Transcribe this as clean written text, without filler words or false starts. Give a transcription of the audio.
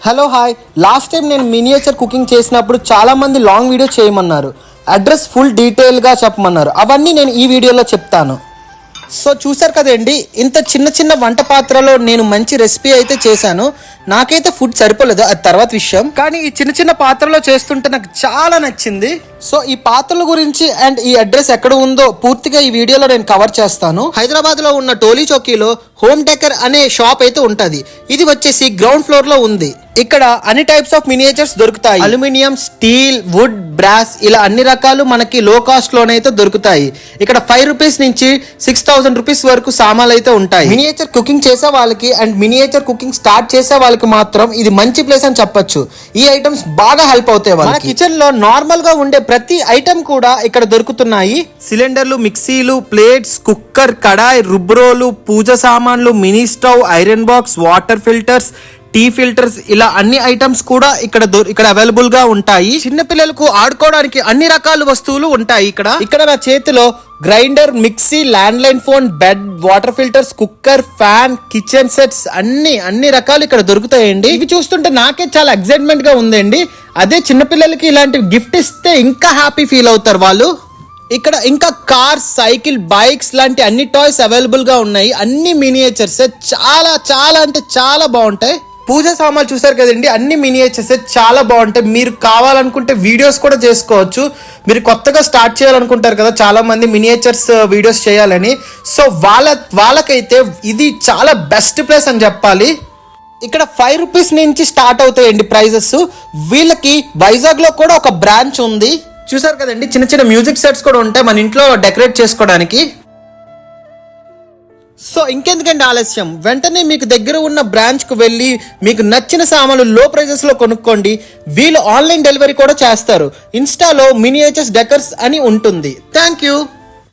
Hello hi, last time నేను miniature cooking చేసినప్పుడు చాలా మంది లాంగ్ వీడియో చేయమన్నారు, అడ్రస్ ఫుల్ డీటెయిల్గా చెప్పమన్నారు. అవన్నీ నేను ఈ వీడియోలో చెప్తాను. సో చూసారు కదండి, ఇంత చిన్న చిన్న వంట పాత్రలో నేను మంచి రెసిపీ అయితే చేశాను. నాకైతే ఫుడ్ సరిపోలేదు, అది తర్వాత విషయం. కానీ ఈ చిన్న చిన్న పాత్రలో చేస్తుంటే నాకు చాలా నచ్చింది. సో ఈ పాత్రల గురించి అండ్ ఈ అడ్రస్ ఎక్కడ ఉందో పూర్తిగా ఈ వీడియోలో నేను కవర్ చేస్తాను. హైదరాబాద్ లో ఉన్న టోలీ చౌకీలో హోమ్ డెకర్ అనే షాప్ అయితే ఉంటది. ఇది వచ్చేసి గ్రౌండ్ ఫ్లోర్ లో ఉంది. ఇక్కడ అన్ని టైప్స్ ఆఫ్ మినియేచర్స్ దొరుకుతాయి. అల్యూమినియం, స్టీల్, వుడ్, బ్రాస్ ఇలా అన్ని రకాలు మనకి లో కాస్ట్ లోనైతే దొరుకుతాయి. ఇక్కడ 5 రూపీస్ నుంచి 6000 రూపీస్ వరకు సామాన్లు అయితే ఉంటాయి. మినియేచర్ కుకింగ్ చేసే వాళ్ళకి అండ్ మినియేచర్ కుకింగ్ స్టార్ట్ చేసే వాళ్ళకి మాత్రం ఇది మంచి ప్లేస్ అని చెప్పొచ్చు. ఈ ఐటమ్స్ బాగా హెల్ప్ అవుతాయి. మన కిచెన్ లో నార్మల్ గా ఉండే ప్రతి ఐటమ్ కూడా ఇక్కడ దొరుకుతున్నాయి. సిలిండర్లు, మిక్సీలు, ప్లేట్స్, కుక్కర్, కడాయి, రుబ్బురోలు, పూజ సామాన్లు, mini stove, iron box, water filters, tea filters ఇలా అన్ని ఐటమ్స్ కూడా ఇక్కడ అవైలబుల్ గా ఉంటాయి. చిన్న పిల్లలకు ఆడుకోవడానికి అన్ని రకాల వస్తువులు ఉంటాయి. ఇక్కడ నా చేతిలో grinder, mixie, land line phone, bed, water filters, cooker, fan, kitchen sets అన్ని రకాలు ఇక్కడ దొరుకుతాయండి. ఇవి చూస్తుంటే నాకే చాలా ఎక్సైట్మెంట్ గా ఉందండి. అదే చిన్నపిల్లలకి ఇలాంటి గిఫ్ట్ ఇస్తే ఇంకా హ్యాపీ ఫీల్ అవుతారు వాళ్ళు. ఇక్కడ ఇంకా కార్స్, సైకిల్, బైక్స్ లాంటి అన్ని టాయ్స్ అవైలబుల్ గా ఉన్నాయి. అన్ని మినియేచర్స్ చాలా చాలా అంటే చాలా బాగుంటాయి. పూజ సామాన్లు చూసారు కదండి, అన్ని మినియేచర్స్ చాలా బాగుంటాయి. మీరు కావాలనుకుంటే వీడియోస్ కూడా చేసుకోవచ్చు. మీరు కొత్తగా స్టార్ట్ చేయాలనుకుంటారు కదా చాలా మంది మినియేచర్స్ వీడియోస్ చేయాలని. సో వాళ్ళకైతే ఇది చాలా బెస్ట్ ప్లేస్ అని చెప్పాలి. ఇక్కడ 5 రూపీస్ నుంచి స్టార్ట్ అవుతాయండి ప్రైజెస్. వీళ్ళకి వైజాగ్ లో కూడా ఒక బ్రాంచ్ ఉంది. చూసారు కదండి, చిన్న చిన్న మ్యూజిక్ సెట్స్ కూడా ఉంటాయి మన ఇంట్లో డెకరేట్ చేసుకోవడానికి. సో ఇంకెందుకంటే ఆలస్యం, వెంటనే మీకు దగ్గర ఉన్న బ్రాంచ్ కు వెళ్ళి మీకు నచ్చిన సామాన్లు లో ప్రైజెస్ లో కొనుక్కోండి. వీళ్ళు ఆన్లైన్ డెలివరీ కూడా చేస్తారు. ఇన్స్టాలో మినియేచర్స్ డెకర్స్ అని ఉంటుంది. Thank you.